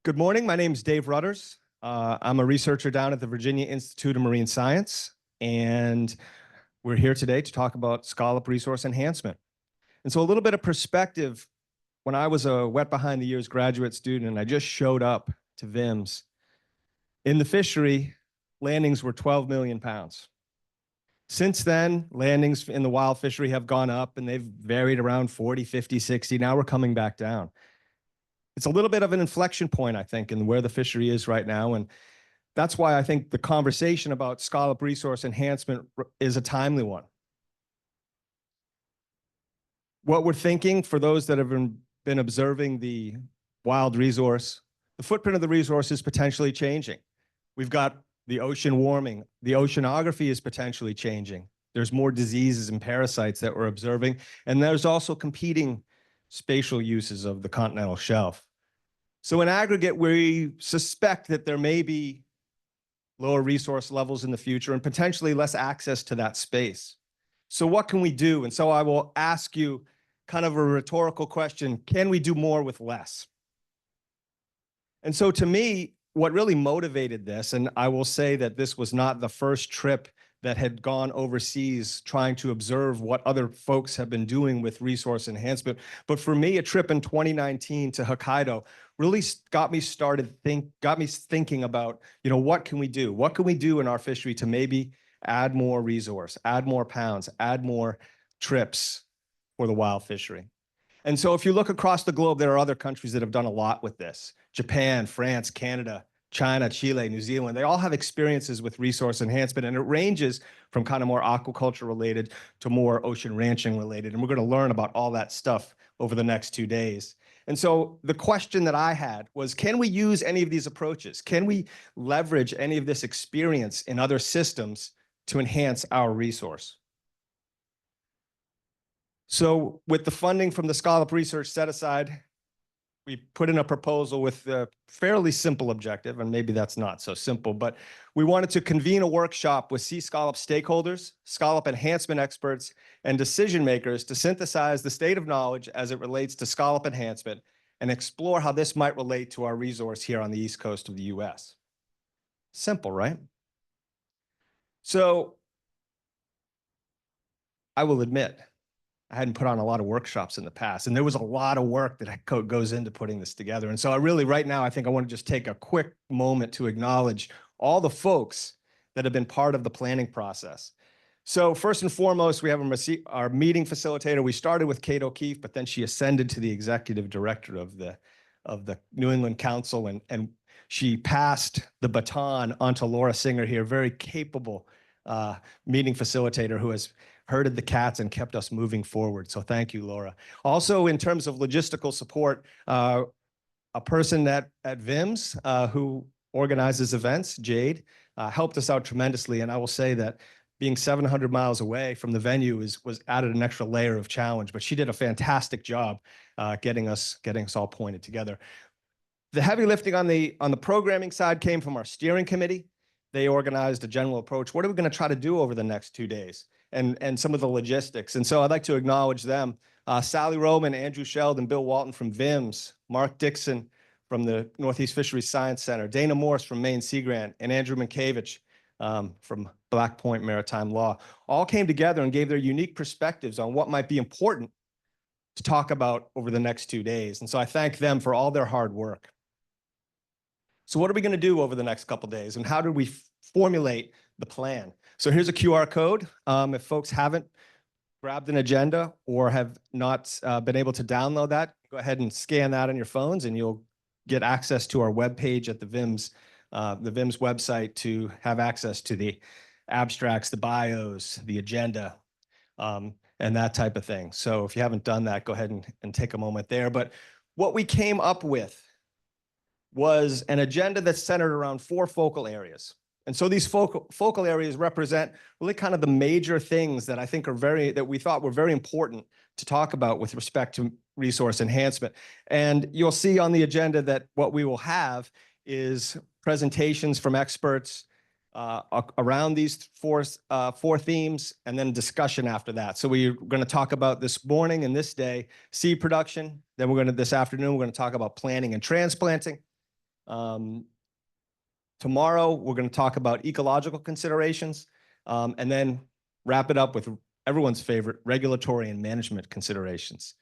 Good morning. My name is Dave Rudders. I'm a researcher down at the Virginia Institute of Marine Science, and we're here today to talk about scallop resource enhancement. And so a little bit of perspective, when I was a wet behind the ears graduate student and I just showed up to VIMS, in the fishery, landings were 12 million pounds. Since then, landings in the wild fishery have gone up and they've varied around 40, 50, 60. Now we're coming back down. It's a little bit of an inflection point, I think, in where the fishery is right now. And that's why I think the conversation about scallop resource enhancement is a timely one. What we're thinking, for those that have been observing the wild resource, the footprint of the resource is potentially changing. We've got the ocean warming. The oceanography is potentially changing. There's more diseases and parasites that we're observing. And there's also competing spatial uses of the continental shelf. So in aggregate, we suspect that there may be lower resource levels in the future and potentially less access to that space. So what can we do? And so I will ask you kind of a rhetorical question: can we do more with less? And so to me, what really motivated this, and I will say that this was not the first trip that had gone overseas trying to observe what other folks have been doing with resource enhancement. But for me, a trip in 2019 to Hokkaido really got me thinking about, what can we do? What can we do in our fishery to maybe add more resource, add more pounds, add more trips for the wild fishery? And so if you look across the globe, there are other countries that have done a lot with this. Japan, France, Canada, China, Chile, New Zealand, they all have experiences with resource enhancement, and it ranges from kind of more aquaculture related to more ocean ranching related. And we're going to learn about all that stuff over the next 2 days. And so the question that I had was, can we use any of these approaches? Can we leverage any of this experience in other systems to enhance our resource? So with the funding from the Scallop research set aside, we put in a proposal with a fairly simple objective, and maybe that's not so simple, but we wanted to convene a workshop with sea scallop stakeholders, scallop enhancement experts, and decision makers to synthesize the state of knowledge as it relates to scallop enhancement and explore how this might relate to our resource here on the East Coast of the US. Simple, right? So I will admit, I hadn't put on a lot of workshops in the past, and there was a lot of work that goes into putting this together. And so right now, I think I want to just take a quick moment to acknowledge all the folks that have been part of the planning process. So first and foremost, we have our meeting facilitator. We started with Kate O'Keefe, but then she ascended to the executive director of the New England Council, and she passed the baton onto Laura Singer here, very capable meeting facilitator who has herded the cats and kept us moving forward. So thank you, Laura. Also, in terms of logistical support, a person at VIMS who organizes events, Jade, helped us out tremendously. And I will say that being 700 miles away from the venue was added an extra layer of challenge, but she did a fantastic job getting us all pointed together. The heavy lifting on the programming side came from our steering committee. They organized a general approach. What are we going to try to do over the next 2 days? And some of the logistics. And so I'd like to acknowledge them. Sally Roman, Andrew Sheldon, Bill Walton from VIMS, Mark Dixon from the Northeast Fisheries Science Center, Dana Morse from Maine Sea Grant, and Andrew Minkiewicz from Black Point Maritime Law, all came together and gave their unique perspectives on what might be important to talk about over the next 2 days. And so I thank them for all their hard work. So what are we going to do over the next couple of days, and how do we formulate the plan? So here's a QR code. If folks haven't grabbed an agenda or have not been able to download that, go ahead and scan that on your phones, and you'll get access to our webpage at the VIMS website to have access to the abstracts, the bios, the agenda, and that type of thing. So if you haven't done that, go ahead and take a moment there. But what we came up with was an agenda that's centered around 4 focal areas. And so these focal areas represent really kind of the major things that I think that we thought were very important to talk about with respect to resource enhancement. And you'll see on the agenda that what we will have is presentations from experts around these four themes, and then discussion after that. So we're going to talk about this morning and this day seed production. Then this afternoon, we're going to talk about planting and transplanting. Tomorrow, we're going to talk about ecological considerations, and then wrap it up with everyone's favorite, regulatory and management considerations.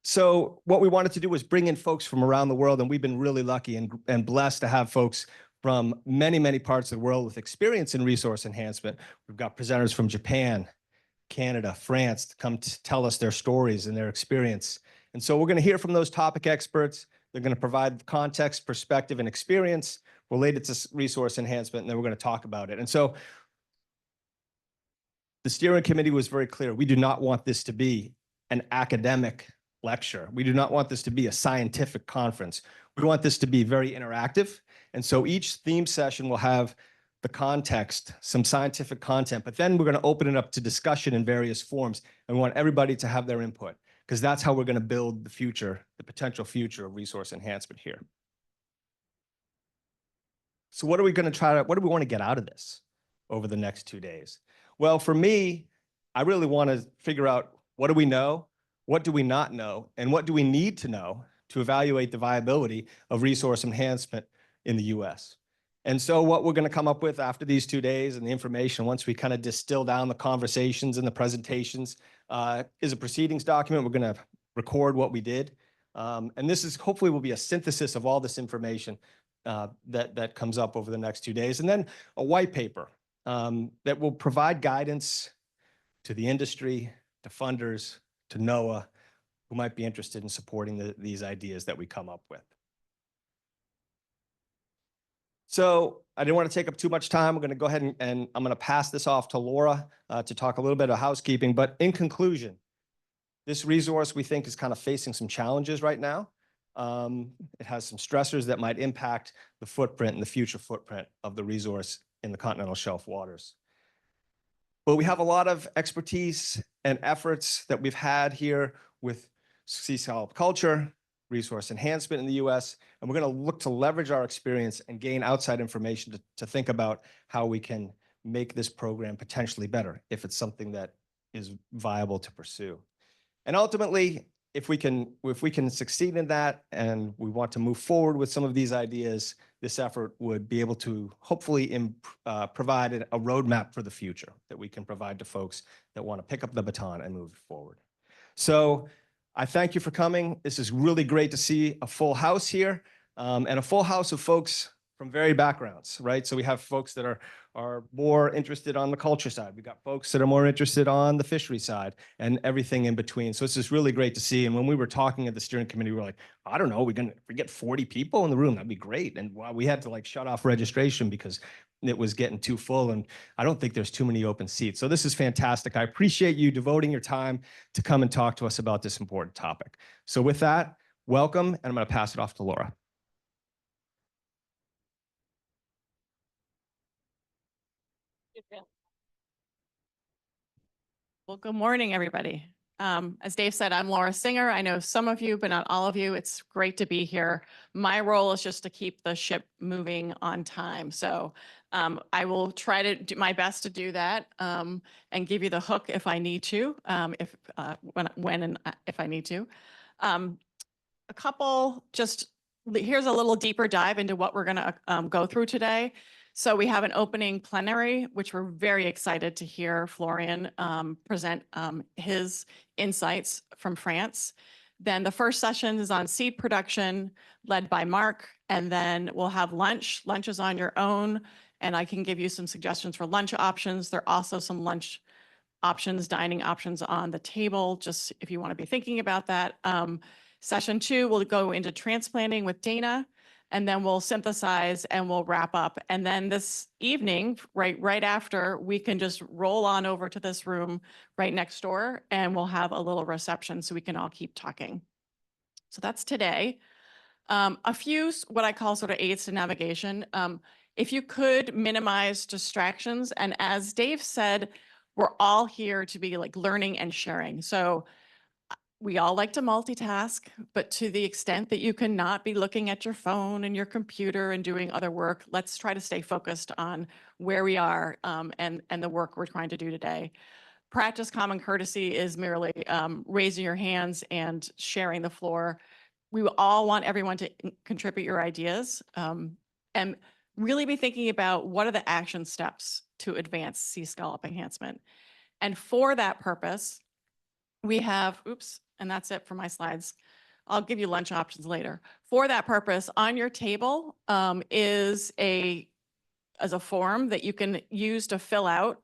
So what we wanted to do was bring in folks from around the world, and we've been really lucky and blessed to have folks from many, many parts of the world with experience in resource enhancement. We've got presenters from Japan, Canada, France to come to tell us their stories and their experience. And so we're going to hear from those topic experts. They're going to provide context, perspective, and experience related to resource enhancement, and then we're going to talk about it. And so the steering committee was very clear. We do not want this to be an academic lecture. We do not want this to be a scientific conference. We want this to be very interactive. And so each theme session will have the context, some scientific content, but then we're going to open it up to discussion in various forms. And we want everybody to have their input, because that's how we're going to build the future, the potential future of resource enhancement here. So what are we going to what do we want to get out of this over the next 2 days? Well, for me, I really want to figure out, what do we know? What do we not know? And what do we need to know to evaluate the viability of resource enhancement in the US? And so what we're going to come up with after these 2 days and the information, once we kind of distill down the conversations and the presentations, is a proceedings document. We're going to record what we did. And this is hopefully will be a synthesis of all this information that comes up over the next 2 days. And then a white paper that will provide guidance to the industry, to funders, to NOAA, who might be interested in supporting these ideas that we come up with. So I didn't want to take up too much time. I'm going to go ahead and I'm going to pass this off to Laura to talk a little bit of housekeeping. But in conclusion, this resource we think is kind of facing some challenges right now. It has some stressors that might impact the footprint and the future footprint of the resource in the continental shelf waters. But we have a lot of expertise and efforts that we've had here with sea scallop culture, resource enhancement in the US, and we're going to look to leverage our experience and gain outside information to think about how we can make this program potentially better if it's something that is viable to pursue. And ultimately, if we can succeed in that and we want to move forward with some of these ideas, this effort would be able to hopefully provide a roadmap for the future that we can provide to folks that want to pick up the baton and move forward. So I thank you for coming. This is really great to see a full house here, and a full house of folks from varied backgrounds, right? So we have folks that are more interested on the culture side. We've got folks that are more interested on the fishery side and everything in between. So it's just really great to see. And when we were talking at the steering committee, we were like, I don't know, if we get 40 people in the room, that'd be great. And wow, we had to like shut off registration because it was getting too full. And I don't think there's too many open seats. So this is fantastic. I appreciate you devoting your time to come and talk to us about this important topic. So with that, welcome. And I'm going to pass it off to Laura. Well, good morning, everybody. As Dave said, I'm Laura Singer. I know some of you, but not all of you. It's great to be here. My role is just to keep the ship moving on time. So I will try to do my best to do that and give you the hook if I need to, if I need to. A couple, here's a little deeper dive into what we're going to go through today. So we have an opening plenary, which we're very excited to hear Florian present his insights from France. Then the first session is on seed production, led by Mark, and then we'll have lunch. Lunch is on your own, and I can give you some suggestions for lunch options. There are also some lunch options, dining options on the table, just if you want to be thinking about that. Session 2, we'll go into transplanting with Dana, and then we'll synthesize and we'll wrap up. And then this evening, right after, we can just roll on over to this room right next door, and we'll have a little reception so we can all keep talking. So that's today. A few what I call sort of aids to navigation. If you could minimize distractions, and as Dave said, we're all here to be like learning and sharing. So we all like to multitask, but to the extent that you cannot be looking at your phone and your computer and doing other work, let's try to stay focused on where we are and the work we're trying to do today. Practice common courtesy is merely raising your hands and sharing the floor. we all want everyone to contribute your ideas, and really be thinking about what are the action steps to advance sea scallop enhancement. And for that purpose, we have, oops, and that's it for my slides. I'll give you lunch options later. For that purpose, on your table is a form that you can use to fill out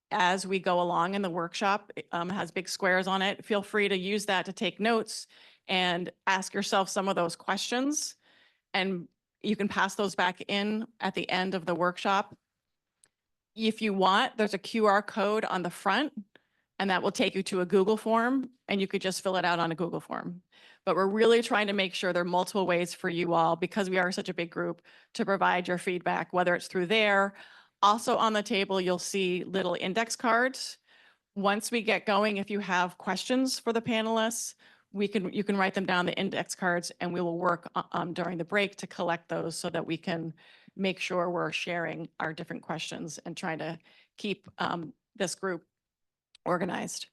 as we go along in the workshop. It has big squares on it. Feel free to use that to take notes and ask yourself some of those questions. And you can pass those back in at the end of the workshop. If you want, there's a QR code on the front, and that will take you to a Google form, and you could just fill it out on a Google form. But we're really trying to make sure there are multiple ways for you all, because we are such a big group, to provide your feedback, whether it's through there. Also on the table, you'll see little index cards. Once we get going, if you have questions for the panelists, you can write them down the index cards, and we will work during the break to collect those so that we can make sure we're sharing our different questions and trying to keep this group organized.